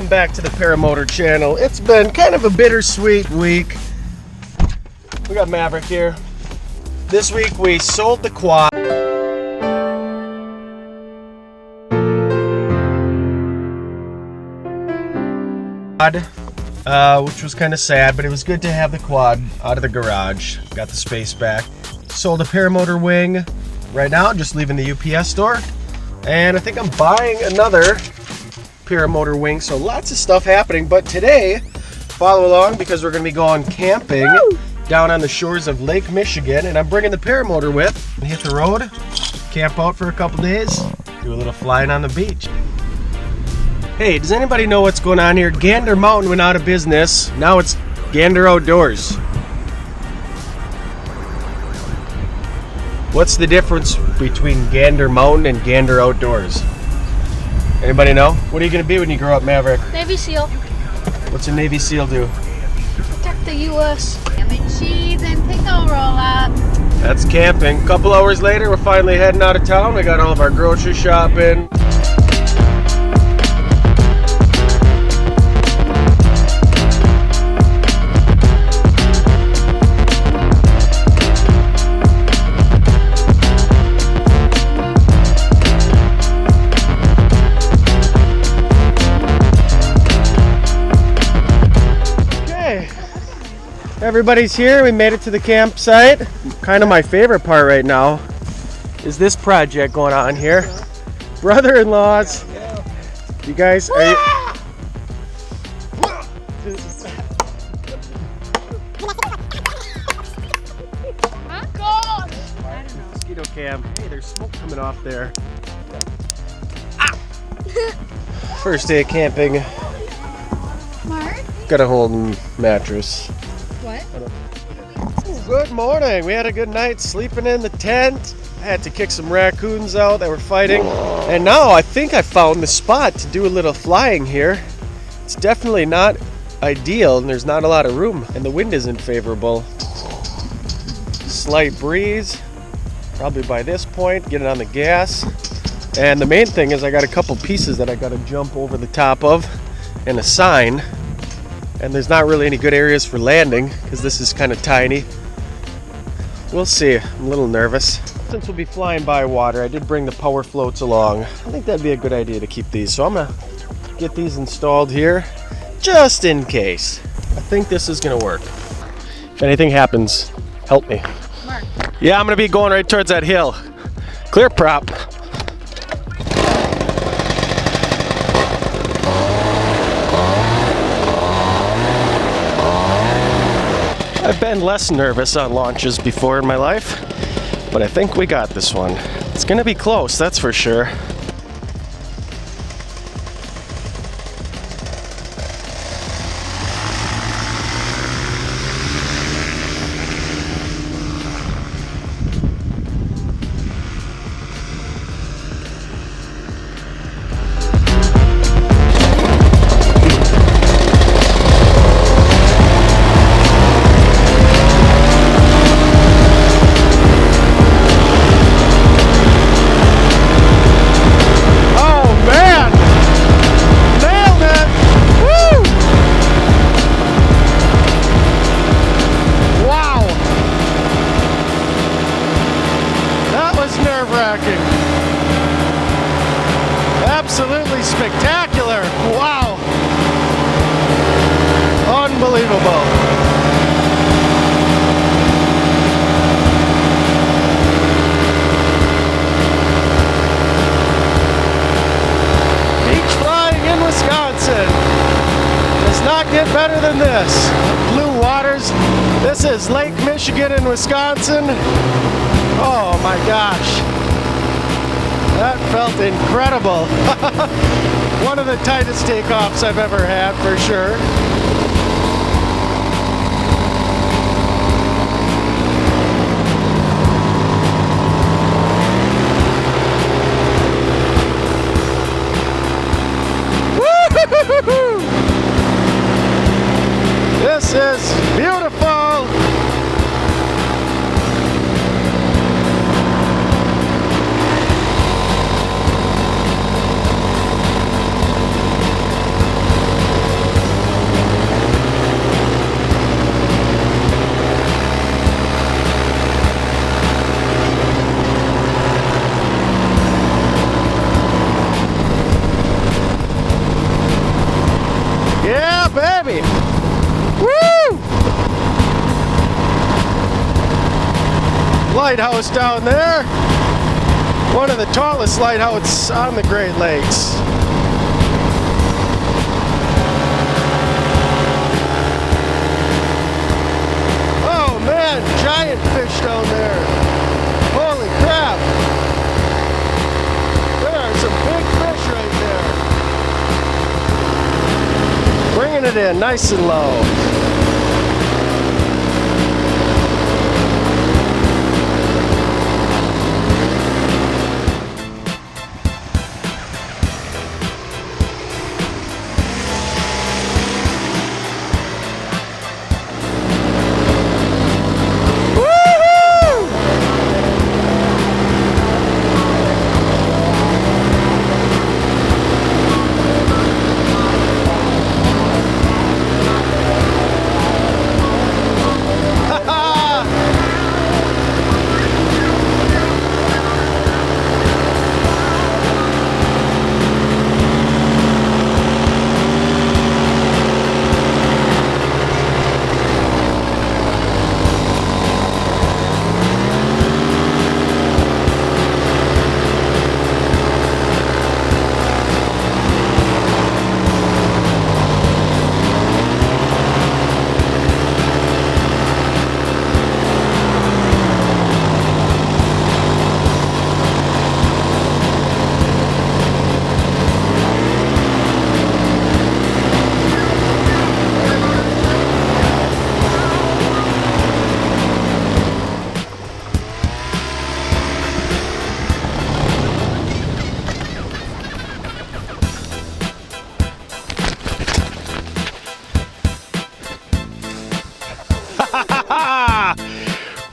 welcome back to the Paramotor channel. It's been kind of a bittersweet week. We got Maverick here. This week we sold the quad. Which was kind of sad, but it was good to have the quad out of the garage. Got the space back. Sold a Paramotor wing. Right now, just leaving the UPS store. And I think I'm buying another Paramotor wing, so lots of stuff happening. But today, follow along because we're going to be going camping down on the shores of Lake Michigan, and I'm bringing the Paramotor with. Hit the road, camp out for a couple days, do a little flying on the beach. Hey, does anybody know what's going on here? Gander Mountain went out of business. Now it's Gander Outdoors. What's the difference between Gander Mountain and Gander Outdoors? Anybody know? What are you going to be when you grow up, Maverick? Navy SEAL. What's a Navy SEAL do? Protect the U.S. Ham and cheese and pickle roll-up. That's camping. A couple hours later, we're finally heading out of town. We got all of our grocery shopping. Everybody's here. We made it to the campsite. Kind of my favorite part right now is this project going on here. Brother-in-laws. You guys are you... Mosquito cam. Hey, there's smoke coming off there. First day of camping. Mark? Got a whole mattress. What? Good morning. We had a good night sleeping in the tent. I had to kick some raccoons out that were fighting. And now I think I found the spot to do a little flying here. It's definitely not ideal and there's not a lot of room and the wind isn't favorable. Slight breeze. Probably by this point, get it on the gas. And the main thing is I got a couple pieces that I got to jump over the top of and a sign. And there's not really any good areas for landing because this is kind of tiny. We'll see. I'm a little nervous. Since we'll be flying by water, I did bring the power floats along. I think that'd be a good idea to keep these. So I'm going to get these installed here just in case. I think this is going to work. If anything happens, help me. Mark. Yeah, I'm going to be going right towards that hill. Clear prop. I've been less nervous on launches before in my life, but I think we got this one. It's gonna be close, that's for sure. Absolutely spectacular. Wow. Unbelievable. Beach flying in Wisconsin. Does not get better than this. Blue waters. This is Lake Michigan in Wisconsin. Oh my gosh. That felt incredible. One of the tightest takeoffs I've ever had, for sure. Woo-hoo-hoo-hoo-hoo! This is beautiful. lighthouse down there. One of the tallest lighthouses on the Great Lakes. Oh man, giant fish down there. Holy crap. There are some big fish right there. Bringing it in nice and low.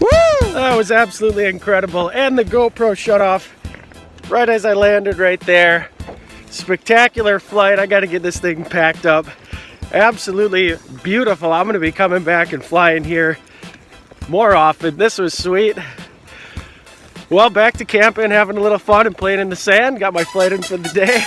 Woo! That was absolutely incredible. And the GoPro shut off right as I landed right there. Spectacular flight. I got to get this thing packed up. Absolutely beautiful. I'm going to be coming back and flying here more often. This was sweet. Well, back to camping, having a little fun and playing in the sand. Got my flight in for the day.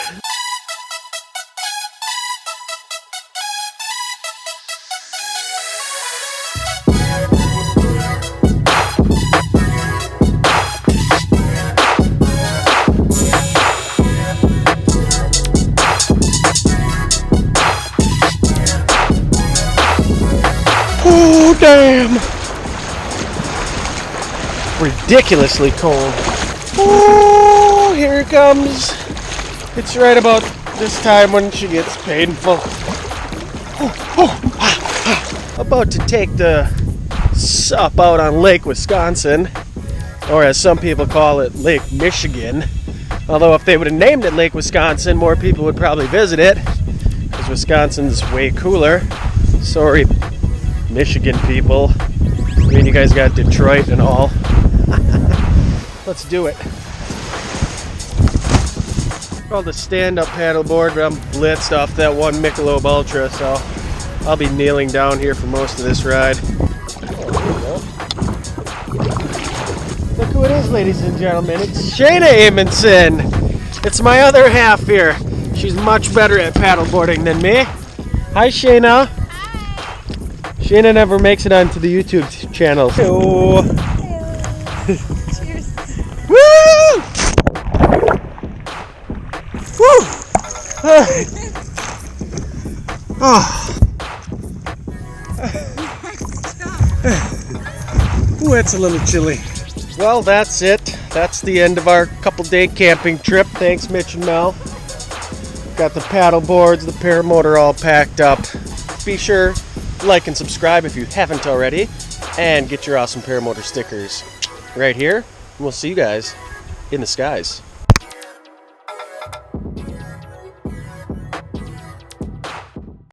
Oh, damn! Ridiculously cold. Oh, here it comes. It's right about this time when she gets painful. About to take the sup out on Lake Wisconsin, or as some people call it, Lake Michigan. Although if they would have named it Lake Wisconsin, more people would probably visit it, because Wisconsin's way cooler. Sorry, Michigan people. I mean, you guys got Detroit and all. Let's do it. Called the stand-up paddleboard, but I'm blitzed off that one Michelob Ultra, so I'll be kneeling down here for most of this ride. Look who it is, ladies and gentlemen. It's Shayna Amenson. It's my other half here. She's much better at paddleboarding than me. Hi, Shayna. Shayna never makes it onto the YouTube channel. Hello. Cheers. Woo! Woo! Oh. Ooh, it's a little chilly. Well, that's it. That's the end of our couple-day camping trip. Thanks, Mitch and Mel. Got the paddle boards, the paramotor all packed up. Be sure to like and subscribe if you haven't already, and get your awesome paramotor stickers right here. We'll see you guys in the skies.